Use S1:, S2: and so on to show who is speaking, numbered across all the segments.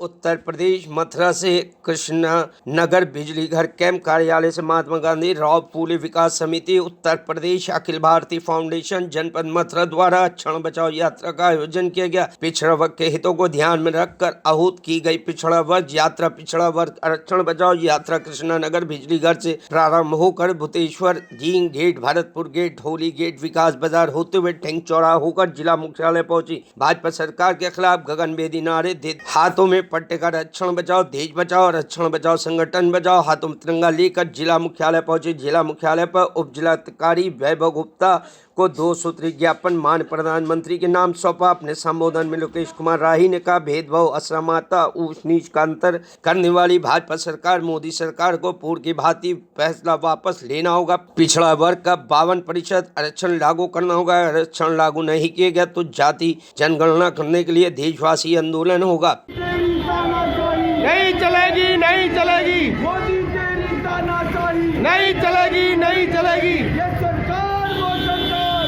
S1: उत्तर प्रदेश मथुरा से कृष्णा नगर बिजली घर कैंप कार्यालय से महात्मा गांधी राव फूले विकास समिति उत्तर प्रदेश अखिल भारतीय फाउंडेशन जनपद मथुरा द्वारा क्षण बचाओ यात्रा का आयोजन किया गया। पिछड़ा वर्ग के हितों को ध्यान में रखकर आहूत की गई पिछड़ा वर्ग यात्रा पिछड़ा वर्ग आरक्षण बचाओ यात्रा कृष्णा नगर बिजली घर से प्रारंभ होकर भूतेश्वर जीन gate Bharatpur gate Holi gate Vikas Bazaar होते हुए टैंक चौराहा होकर जिला मुख्यालय पहुंची। भाजपा सरकार के खिलाफ गगनभेदी नारे दे हाथों में पट्टे का आरक्षण बचाओ देश बचाओ आरक्षण बचाओ संगठन बचाओ हाथों में तिरंगा लेकर जिला मुख्यालय पहुंचे। जिला मुख्यालय पर उप जिलाधिकारी वैभव गुप्ता को 2 सूत्री ज्ञापन माननीय प्रधानमंत्री के नाम सौंपा। अपने संबोधन में लोकेश कुमार राही ने कहा, भेदभाव असमानता ऊंच नीच का अंतर करने वाली भाजपा सरकार मोदी सरकार को पूर्व की भांति फैसला वापस लेना होगा। पिछड़ा वर्ग का 52% आरक्षण लागू करना होगा। आरक्षण लागू नहीं किया गया तो जाति जनगणना करने के लिए देशवासी आंदोलन होगा।
S2: नहीं चलेगी, नहीं चलेगी, मोदी तेरी तानाशाही नहीं चलेगी, नहीं चलेगी। ये सरकार वो सरकार,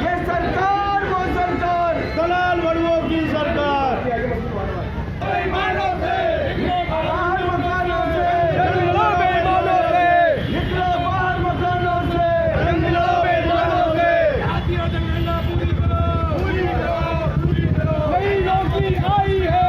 S2: ये सरकार वो सरकार, दलाल बड़ुओं की सरकार। बेईमानों से, बाहर मकानों से, निकलो बेईमानों से, निकलो बाहर मकानों से, निकलो बेईमानों से। जातियों जनगणना पूरी करो, पूरी करो, पूरी करो। नई नौकरी आई है।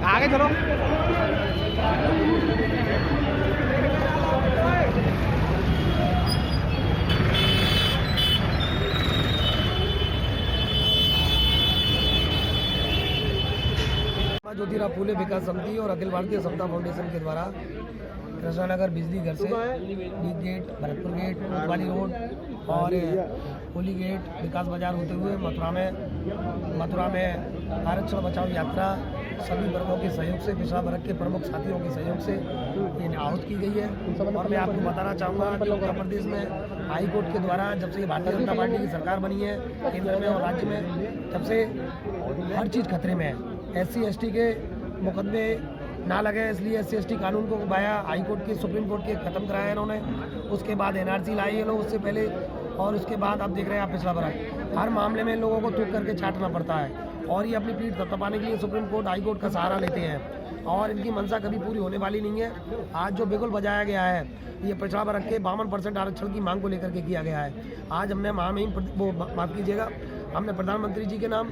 S2: आगे चलो।
S3: ज्योतिराव फूले विकास समिति और अखिल भारतीय समता फाउंडेशन के द्वारा कृष्णा नगर बिजली घर से डी गेट भरतपुर गेट कोतवाली रोड और होली गेट विकास बाजार होते हुए मथुरा में आरक्षण बचाओ यात्रा सभी वर्गों के सहयोग से पिछड़ा वर्ग के प्रमुख साथियों के सहयोग से ये आहूत की गई है। और मैं आपको बताना चाहूँगा कि उत्तर प्रदेश में हाई कोर्ट के द्वारा जब से भारतीय जनता पार्टी की सरकार बनी है केंद्र में और राज्य में, तब से हर चीज़ खतरे में है। SC/ST के मुकदमे ना लगे इसलिए SC/ST कानून को बाया हाई कोर्ट के सुप्रीम कोर्ट के ख़त्म कराया इन्होंने। उसके बाद NRC लाई है लोग उससे पहले, और उसके बाद अब देख रहे हैं आप पिछड़ा वर्ग। हर मामले में लोगों को थूक करके छाटना पड़ता है और ये अपनी पीठ थपथपाने के लिए सुप्रीम कोर्ट हाई कोर्ट का सहारा लेते हैं और इनकी मंशा कभी पूरी होने वाली नहीं है। आज जो बिगुल बजाया गया है ये पिछड़ा वर्ग के 52% आरक्षण की मांग को लेकर के किया गया है। आज हमने माफ कीजिएगा, हमने प्रधानमंत्री जी के नाम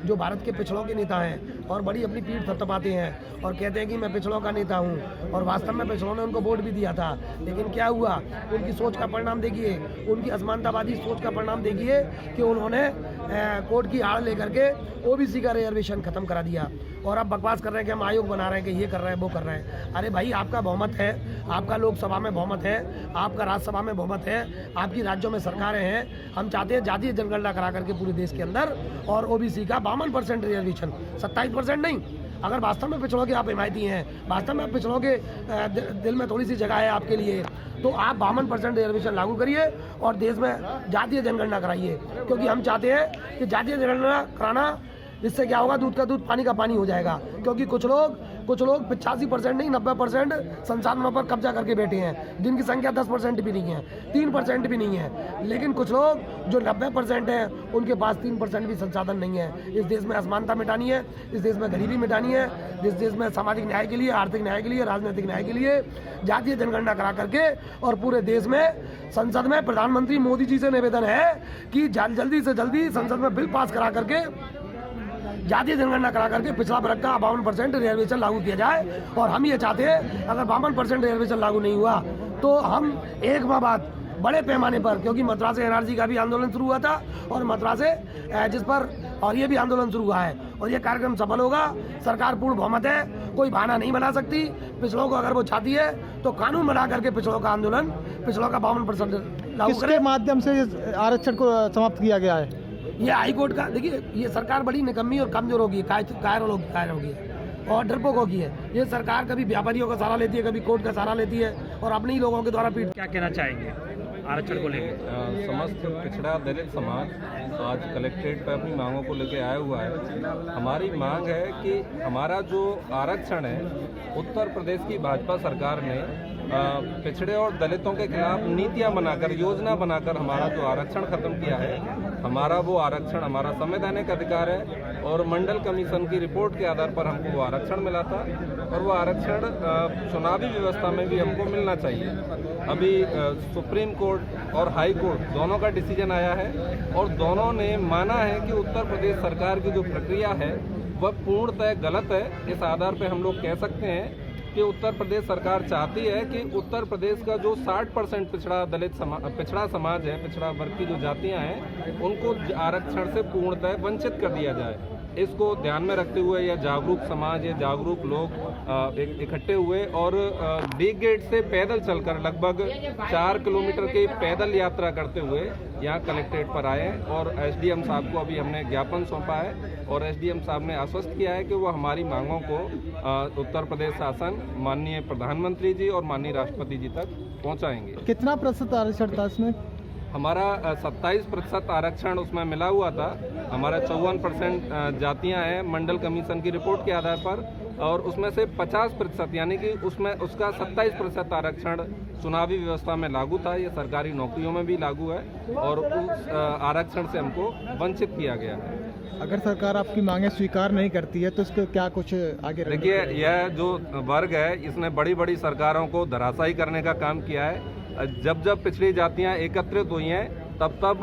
S3: जो भारत के पिछड़ों के नेता हैं और बड़ी अपनी पीठ थपथपाते हैं और कहते हैं कि मैं पिछड़ों का नेता हूं, और वास्तव में पिछड़ों ने उनको वोट भी दिया था। लेकिन क्या हुआ, उनकी सोच का परिणाम देखिए, उनकी असमानतावादी सोच का परिणाम देखिए कि उन्होंने कोर्ट की आड़ लेकर के ओबीसी का रिजर्वेशन खत्म करा दिया। और अब बकवास कर रहे हैं कि हम आयोग बना रहे हैं, कि ये कर रहे हैं, वो कर रहे हैं। अरे भाई, आपका बहुमत है, आपका लोकसभा में बहुमत है, आपका राज्यसभा में बहुमत है, आपकी राज्यों में सरकारें हैं। हम चाहते हैं जातीय जनगणना करा करके पूरे देश के अंदर और ओबीसी का 52% रिजर्वेशन, 27% नहीं। अगर वास्तव में पिछड़ों के आप हिमायती हैं, वास्तव में आप पिछड़ों के दिल में थोड़ी सी जगह है आपके लिए, तो आप 52% रिजर्वेशन लागू करिए और देश में जातीय जनगणना कराइए। क्योंकि हम चाहते हैं कि जातीय जनगणना कराना, इससे क्या होगा, दूध का दूध पानी का पानी हो जाएगा। क्योंकि कुछ लोग 85% नहीं 90% संसाधनों पर कब्जा करके बैठे हैं, जिनकी संख्या 10% भी नहीं है, 3% भी नहीं है। लेकिन कुछ लोग जो 90% हैं, उनके पास 3% भी संसाधन नहीं है। इस देश में असमानता मिटानी है, इस देश में गरीबी मिटानी है, इस देश में सामाजिक न्याय के लिए, आर्थिक न्याय के लिए, राजनीतिक न्याय के लिए जातीय जनगणना करा करके और पूरे देश में संसद में प्रधानमंत्री मोदी जी से निवेदन है कि जल्दी से जल्दी संसद में बिल पास करा करके जातीय जनगणना करा करके पिछड़ा वर्ग का 52% रिजर्वेशन लागू किया जाए। और हम ये चाहते हैं, अगर 52% रिजर्वेशन लागू नहीं हुआ तो हम एक माह बाद बड़े पैमाने पर, क्योंकि मद्रास एनआरसी का भी आंदोलन शुरू हुआ था और मद्रास जिस पर और ये भी आंदोलन शुरू हुआ है और ये कार्यक्रम सफल होगा। सरकार पूर्ण बहुमत है, कोई बहाना नहीं बना सकती। पिछड़ों को अगर वो चाहती है तो कानून बना करके पिछड़ों का आंदोलन, पिछड़ों का 52% लागू करे।
S2: किसके माध्यम से आरक्षण को समाप्त किया गया है?
S3: ये हाई कोर्ट का, देखिए, ये सरकार बड़ी निकम्मी और कमजोर होगी, कायर होगी और डरपोक होगी है। ये सरकार कभी व्यापारियों का सहारा लेती है, कभी कोर्ट का सहारा लेती है और अपने ही लोगों के द्वारा पीट।
S4: क्या कहना चाहेंगे आरक्षण को लेकर?
S5: समस्त पिछड़ा दलित समाज आज कलेक्ट्रेट पर अपनी मांगों को लेकर आया हुआ है। हमारी मांग है कि हमारा जो आरक्षण है, उत्तर प्रदेश की भाजपा सरकार ने पिछड़े और दलितों के खिलाफ नीतियां बनाकर, योजना बनाकर हमारा जो आरक्षण खत्म किया है। हमारा वो आरक्षण हमारा संवैधानिक अधिकार है और मंडल कमीशन की रिपोर्ट के आधार पर हमको वो आरक्षण मिला था और वो आरक्षण चुनावी व्यवस्था में भी हमको मिलना चाहिए। अभी सुप्रीम कोर्ट और हाई कोर्ट दोनों का डिसीजन आया है और दोनों ने माना है कि उत्तर प्रदेश सरकार की जो प्रक्रिया है वह पूर्णतः गलत है। इस आधार पर हम लोग कह सकते हैं कि उत्तर प्रदेश सरकार चाहती है कि उत्तर प्रदेश का जो 60% पिछड़ा समाज है, पिछड़ा वर्ग की जो जातियां हैं, उनको आरक्षण से पूर्णतः वंचित कर दिया जाए। इसको ध्यान में रखते हुए यह जागरूक समाज, ये जागरूक लोग इकट्ठे हुए और डी गेट से पैदल चलकर लगभग 4 किलोमीटर की पैदल यात्रा करते हुए यहाँ कलेक्ट्रेट पर आए और एसडीएम साहब को अभी हमने ज्ञापन सौंपा है और एसडीएम साहब ने आश्वस्त किया है कि वो हमारी मांगों को उत्तर प्रदेश शासन, माननीय प्रधानमंत्री जी और माननीय राष्ट्रपति जी तक पहुँचाएंगे।
S2: कितना प्रतिशत आरक्षण था इसमें?
S5: हमारा 27% आरक्षण उसमें मिला हुआ था। हमारा 54% जातियां हैं मंडल कमीशन की रिपोर्ट के आधार पर और उसमें से 50% यानी कि उसमें उसका 27% आरक्षण चुनावी व्यवस्था में लागू था। ये सरकारी नौकरियों में भी लागू है और उस आरक्षण से हमको वंचित किया गया है।
S2: अगर सरकार आपकी मांगे स्वीकार नहीं करती है तो इसके क्या कुछ आगे?
S5: देखिए, यह जो वर्ग है इसने बड़ी बड़ी सरकारों को धराशायी करने का काम किया है। जब जब पिछड़ी जातियां एकत्रित हुई हैं तब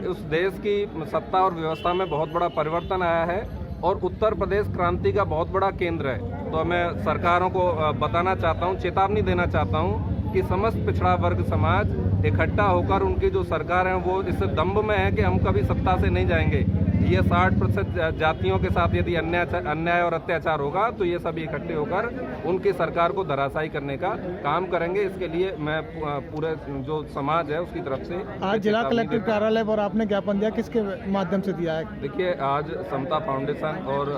S5: उस देश की सत्ता और व्यवस्था में बहुत बड़ा परिवर्तन आया है और उत्तर प्रदेश क्रांति का बहुत बड़ा केंद्र है। तो मैं सरकारों को बताना चाहता हूं, चेतावनी देना चाहता हूं कि समस्त पिछड़ा वर्ग समाज इकट्ठा होकर उनकी जो सरकार है वो इस दम्भ में है कि हम कभी सत्ता से नहीं जाएंगे। ये 60% जातियों के साथ यदि अन्याय और अत्याचार होगा तो ये सभी इकट्ठे होकर उनकी सरकार को धराशायी करने का काम करेंगे। इसके लिए मैं पूरे जो समाज है उसकी तरफ से
S2: आज जिला कलेक्टर कार्यालय पर आपने ज्ञापन दिया, किसके माध्यम से दिया है?
S5: देखिए, आज समता फाउंडेशन और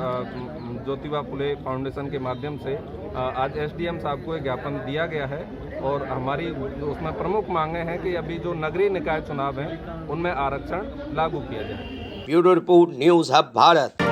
S5: ज्योतिबा फुले फाउंडेशन के माध्यम से आज एसडीएम साहब को एक ज्ञापन दिया गया है और हमारी उसमें प्रमुख मांगे हैं कि अभी जो नगरीय निकाय चुनाव हैं उनमें आरक्षण लागू किया जाए।
S1: Bureau report, news hub Bharat.